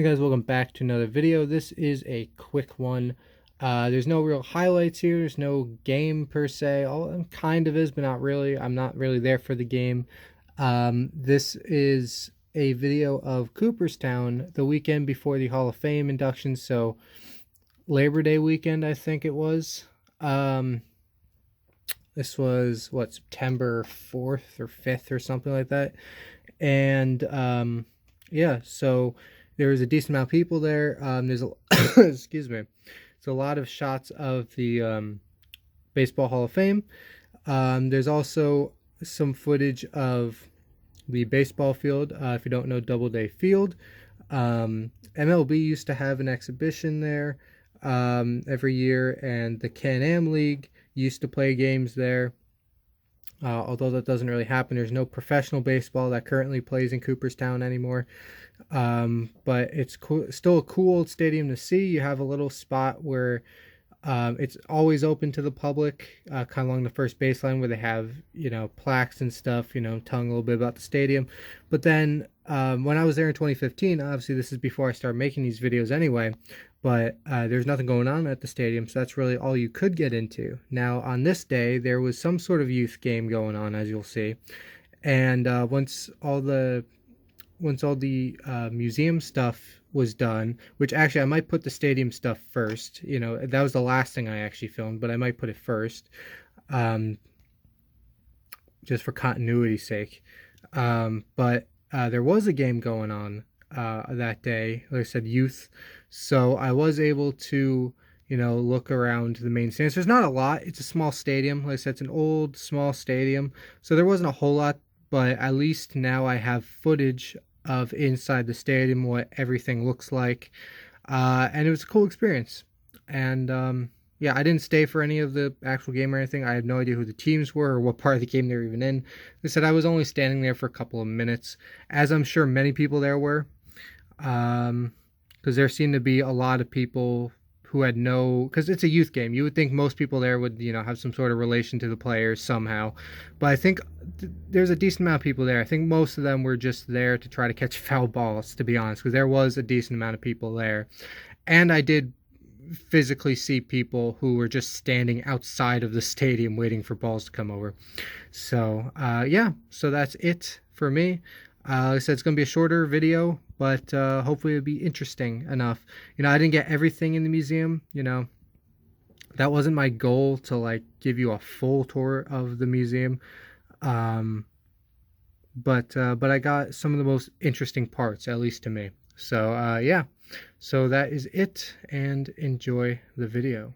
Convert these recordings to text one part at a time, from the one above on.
Hey guys, welcome back to another video. This is a quick one. There's no real highlights here. There's no game per se. All kind of is, but not really. I'm not really there for the game. This is a video of Cooperstown the weekend before the Hall of Fame induction. So Labor Day weekend, I think it was. This was what, September 4th or 5th or something like that. And yeah, so there was a decent amount of people there. There's a excuse me. It's a lot of shots of the Baseball Hall of Fame. There's also some footage of the baseball field. If you don't know Doubleday Field, MLB used to have an exhibition there every year, and the Can-Am League used to play games there. Although that doesn't really happen. There's no professional baseball that currently plays in Cooperstown anymore. But it's still a cool old stadium to see. You have a little spot where it's always open to the public, kind of along the first baseline, where they have, plaques and stuff, telling a little bit about the stadium. But then when I was there in 2015, obviously this is before I started making these videos anyway, but there's nothing going on at the stadium, so that's really all you could get into. Now, on this day, there was some sort of youth game going on, as you'll see. And once all the museum stuff was done, which actually I might put the stadium stuff first. That was the last thing I actually filmed, but I might put it first, just for continuity's sake. But there was a game going on that day, like I said, youth. So I was able to, look around the main stands. There's not a lot. It's a small stadium. Like I said, it's an old, small stadium. So there wasn't a whole lot, but at least now I have footage of inside the stadium, what everything looks like. And it was a cool experience. And yeah, I didn't stay for any of the actual game or anything. I had no idea who the teams were or what part of the game they were even in. They said I was only standing there for a couple of minutes, as I'm sure many people there were. Because there seemed to be a lot of people who had because it's a youth game. You would think most people there would, have some sort of relation to the players somehow. But I think there's a decent amount of people there. I think most of them were just there to try to catch foul balls, to be honest, because there was a decent amount of people there. And I did physically see people who were just standing outside of the stadium waiting for balls to come over. So, yeah, so that's it for me. Like I said, it's going to be a shorter video, but hopefully it'll be interesting enough. I didn't get everything in the museum, that wasn't my goal to give you a full tour of the museum. But I got some of the most interesting parts, at least to me. So yeah, so that is it, and enjoy the video.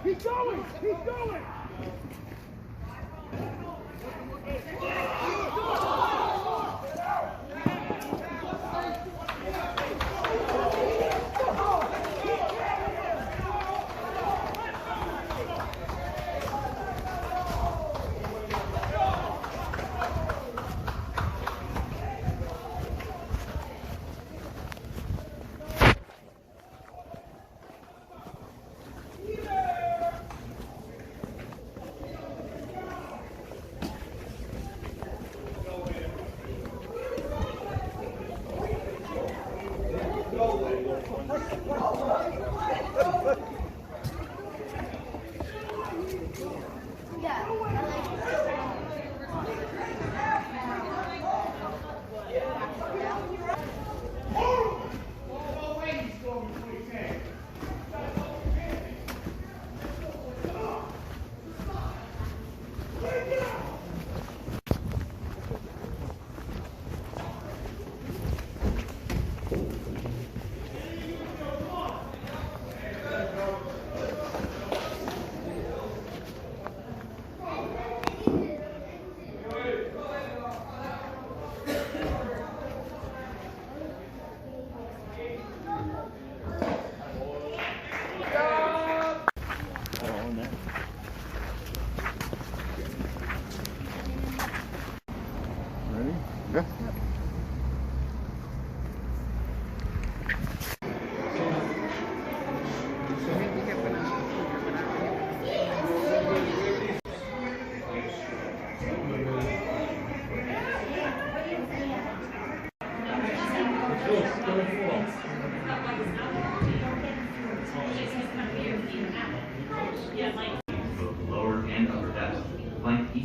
He's going! He's going!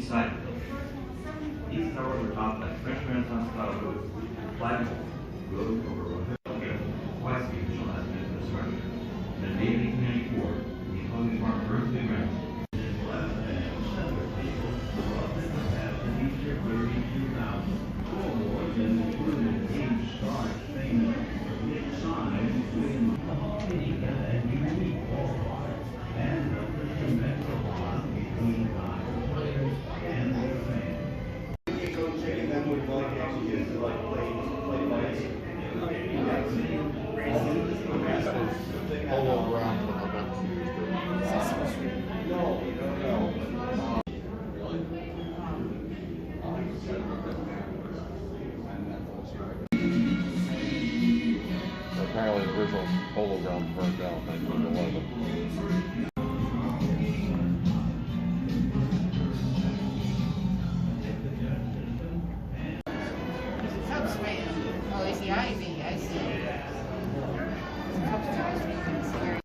side of the building. These towers were topped by French Renaissance style roofs, flagpole, rose over Rohit, twice the official estimate for the structure. In May 1894, the opposing mark burned to the ground. All around when I went to apparently the original polo ground burned down in 1911. He's a Cubs fan. Oh, is he Ivy? I see. He's a Cubs fan. He's very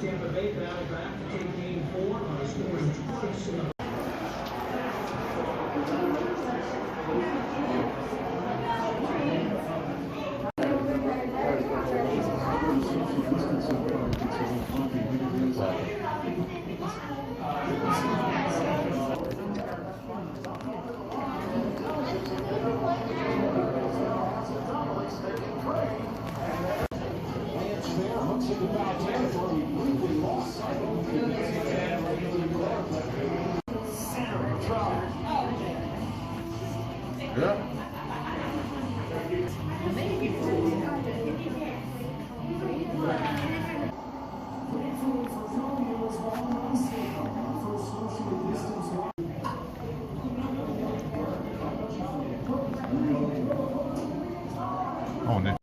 Tampa Bay battled back to take game 4 by scoring twice. Yeah. Oh, Nick.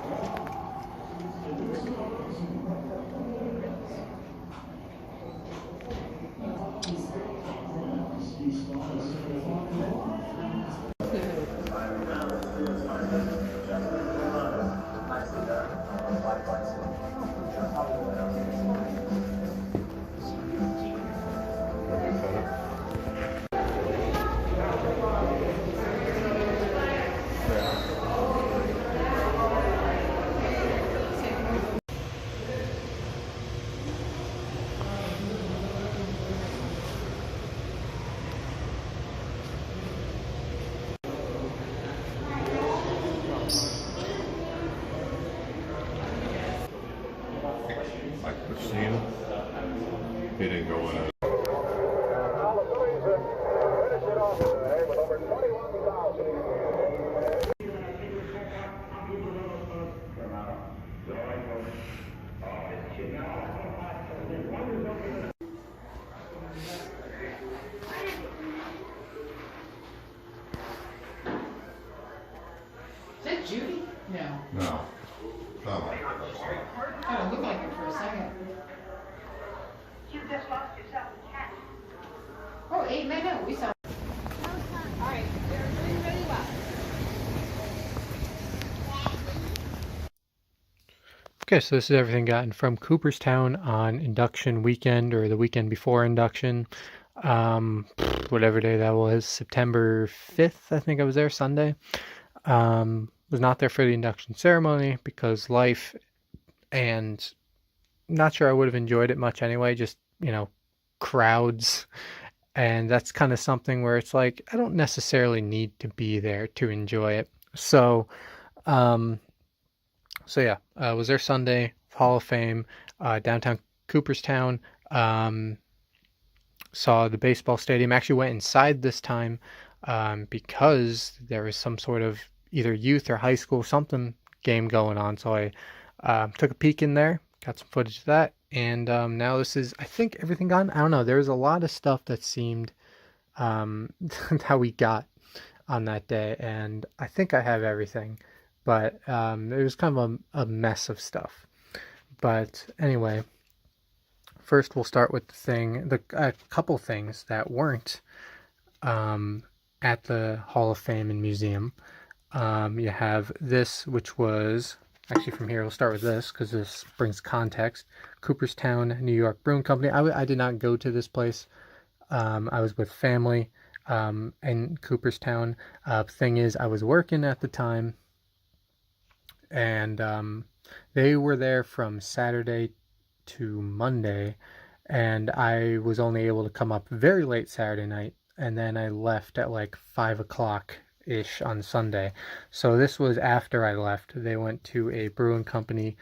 I could have seen him. He didn't go in it. Is that Judy? No. No. No. Oh, it looked like it for a second. You just lost yourself a cat. Oh, 8 minutes. We saw. All right, they're doing really well. Okay, so this is everything gotten from Cooperstown on induction weekend or the weekend before induction. Whatever day that was, September 5th, I think I was there, Sunday. Was not there for the induction ceremony because life, and not sure I would have enjoyed it much anyway, just, crowds. And that's kind of something where it's like, I don't necessarily need to be there to enjoy it. So yeah, was there Sunday, Hall of Fame, downtown Cooperstown. Saw the baseball stadium. Actually went inside this time because there was some sort of either youth or high school something game going on. So I took a peek in there, got some footage of that, and now this is, I think, everything gone. I don't know. There was a lot of stuff that seemed that we got on that day, and I think I have everything, but it was kind of a mess of stuff. But anyway, first we'll start with a couple things that weren't at the Hall of Fame and Museum. You have this, which was actually from here. We'll start with this because this brings context. Cooperstown, New York Brewing Company. I did not go to this place. I was with family in Cooperstown. Thing is, I was working at the time, and they were there from Saturday to Monday, and I was only able to come up very late Saturday night, and then I left at like 5 o'clock ish on Sunday. So this was after I left. They went to a brewing company,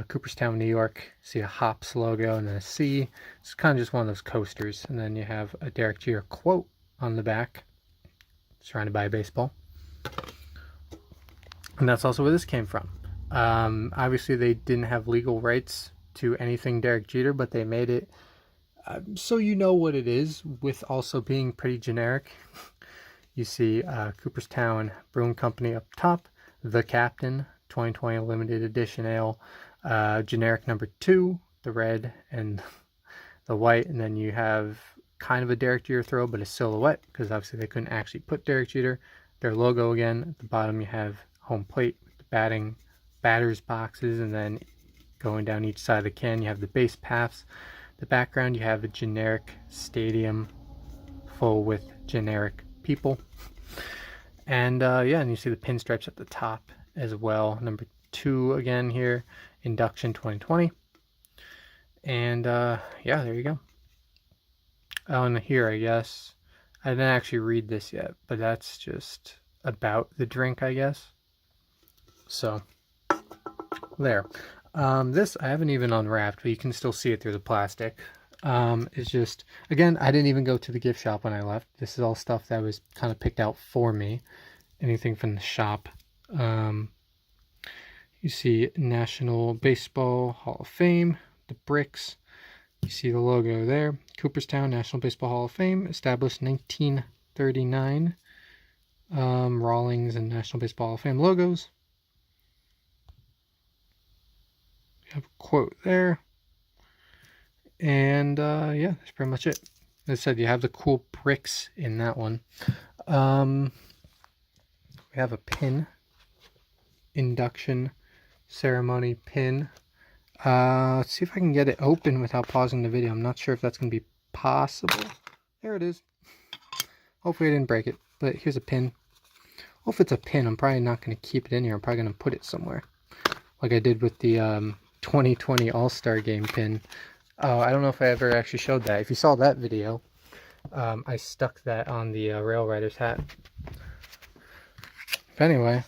Cooperstown, New York. See a hops logo and then a C. It's kind of just one of those coasters, and then you have a Derek Jeter quote on the back, surrounded by a baseball. And that's also where this came from. Obviously they didn't have legal rights to anything Derek Jeter, but they made it so you know what it is, with also being pretty generic. You see Cooperstown Brewing Company up top, The Captain 2020 limited edition ale, generic number 2, the red and the white, and then you have kind of a Derek Jeter throw, but a silhouette, because obviously they couldn't actually put Derek Jeter. Their logo again, at the bottom you have home plate with the batters boxes, and then going down each side of the can you have the base paths. The background you have a generic stadium full with generic people, and and you see the pinstripes at the top as well. Number 2 again here, Induction 2020, and there you go. On here, I guess I didn't actually read this yet, but that's just about the drink, I guess. So there. This I haven't even unwrapped, but you can still see it through the plastic. It's just, again, I didn't even go to the gift shop when I left. This is all stuff that was kind of picked out for me. Anything from the shop. You see National Baseball Hall of Fame, the bricks. You see the logo there. Cooperstown National Baseball Hall of Fame, established 1939. Rawlings and National Baseball Hall of Fame logos. You have a quote there. And that's pretty much it. As I said, you have the cool bricks in that one. We have a pin. Induction Ceremony pin. Let's see if I can get it open without pausing the video. I'm not sure if that's going to be possible. There it is. Hopefully I didn't break it. But here's a pin. Well, if it's a pin, I'm probably not going to keep it in here. I'm probably going to put it somewhere. Like I did with the 2020 All-Star Game pin. Oh, I don't know if I ever actually showed that. If you saw that video, I stuck that on the Rail Rider's hat. But anyway,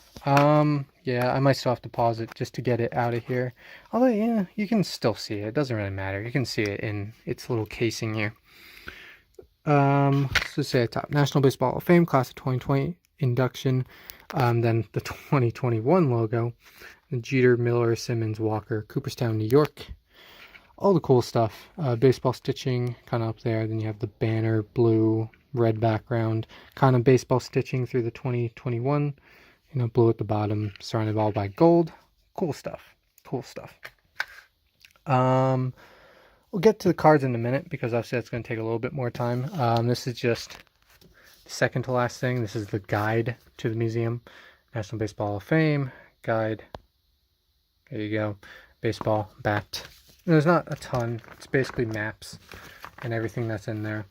yeah, I might still have to pause it just to get it out of here. Although, yeah, you can still see it. It doesn't really matter. You can see it in its little casing here. So say at top, National Baseball Hall of Fame, Class of 2020, Induction, then the 2021 logo, Jeter, Miller, Simmons, Walker, Cooperstown, New York. All the cool stuff. Baseball stitching kind of up there. Then you have the banner, blue, red background. Kind of baseball stitching through the 2021. You know, blue at the bottom, surrounded all by gold. Cool stuff. Cool stuff. We'll get to the cards in a minute because obviously that's going to take a little bit more time. This is just the second to last thing. This is the guide to the museum. National Baseball Hall of Fame. Guide. There you go. Baseball, bat. There's not a ton. It's basically maps and everything that's in there.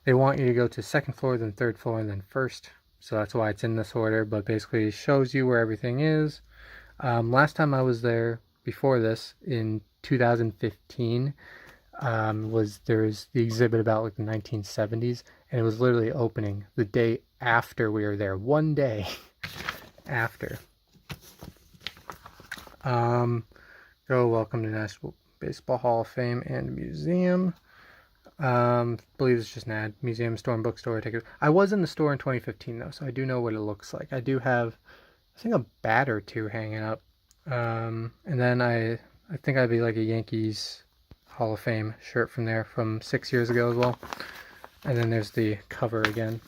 They want you to go to second floor, then third floor, and then first. So that's why it's in this order. But basically it shows you where everything is. Last time I was there, before this, in 2015, there was the exhibit about like the 1970s. And it was literally opening the day after we were there. One day after. Welcome to National Baseball Hall of Fame and Museum. Believe it's just an ad. Museum, store, and bookstore ticket. I was in the store in 2015 though, so I do know what it looks like. I do have, I think, a bat or two hanging up. And then I think I'd be like a Yankees Hall of Fame shirt from there from 6 years ago as well. And then there's the cover again.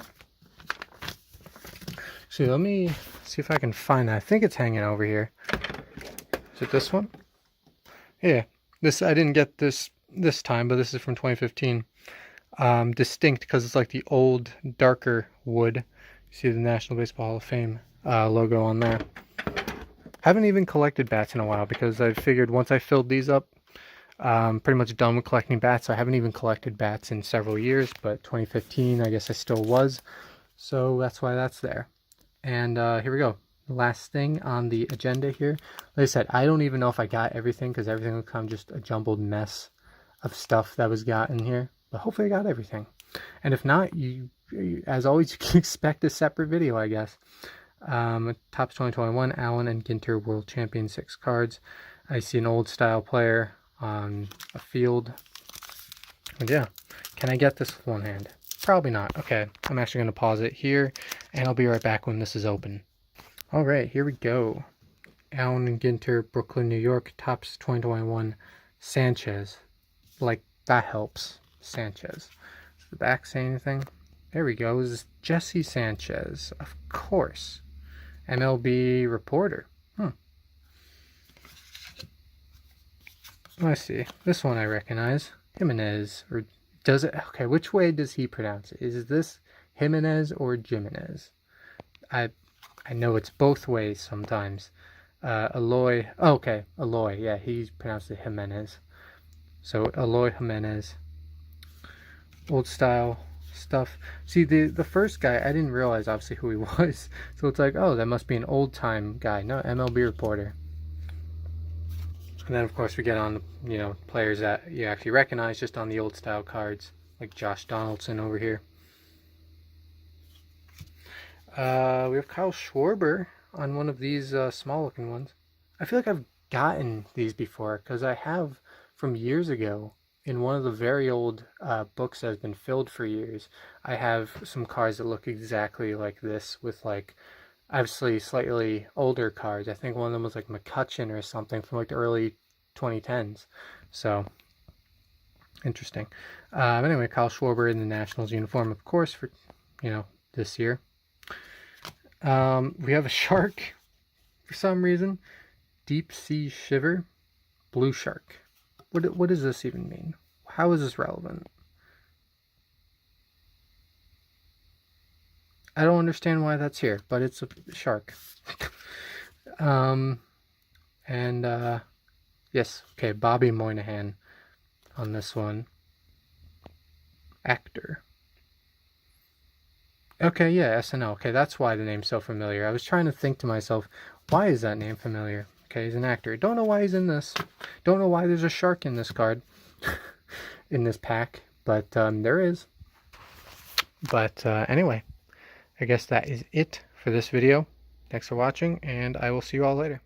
So let me see if I can find that. I think it's hanging over here. Is it this one? Yeah. This, I didn't get this time, but this is from 2015. Distinct because it's like the old, darker wood. You see the National Baseball Hall of Fame logo on there. Haven't even collected bats in a while because I figured once I filled these up, pretty much done with collecting bats. I haven't even collected bats in several years, but 2015, I guess I still was. So that's why that's there. And here we go. Last thing on the agenda here. Like I said, I don't even know if I got everything because everything will come just a jumbled mess of stuff that was got in here. But hopefully I got everything. And if not, you as always, you can expect a separate video, I guess. Topps 2021, Allen and Ginter World Champion 6 cards. I see an old style player on a field. And yeah, can I get this with one hand? Probably not. Okay, I'm actually going to pause it here, and I'll be right back when this is open. All right, here we go. Allen and Ginter, Brooklyn, New York, Topps 2021, Sanchez. Like, that helps. Sanchez. Does the back say anything? There we go. This is Jesse Sanchez, of course. MLB reporter. Let's see. This one I recognize. Jimenez. Or does it? Okay, which way does he pronounce it? Is this Jimenez or Jimenez? I know it's both ways sometimes. Eloy. Oh, okay, Eloy. Yeah, he pronounced it Jimenez. So Eloy Jimenez. Old style stuff. See, the first guy, I didn't realize obviously who he was. So it's like, oh, that must be an old time guy. No, MLB reporter. And then of course we get on, you know, players that you actually recognize just on the old style cards, like Josh Donaldson over here. We have Kyle Schwarber on one of these small looking ones. I feel like I've gotten these before because I have from years ago in one of the very old books that has been filled for years. I have some cards that look exactly like this with like obviously slightly older cards. I think one of them was like McCutcheon or something from like the early 2010s. So interesting. Anyway, Kyle Schwarber in the Nationals uniform, of course, for, you know, this year. We have a shark for some reason. Deep Sea Shiver, blue shark. What does this even mean? How is this relevant? I don't understand why that's here, but it's a shark. Yes, okay, Bobby Moynihan on this one. Actor. Okay, yeah, SNL. Okay, that's why the name's so familiar. I was trying to think to myself, why is that name familiar? Okay, he's an actor. Don't know why he's in this. Don't know why there's a shark in this card. In this pack. But there is. But anyway, I guess that is it for this video. Thanks for watching, and I will see you all later.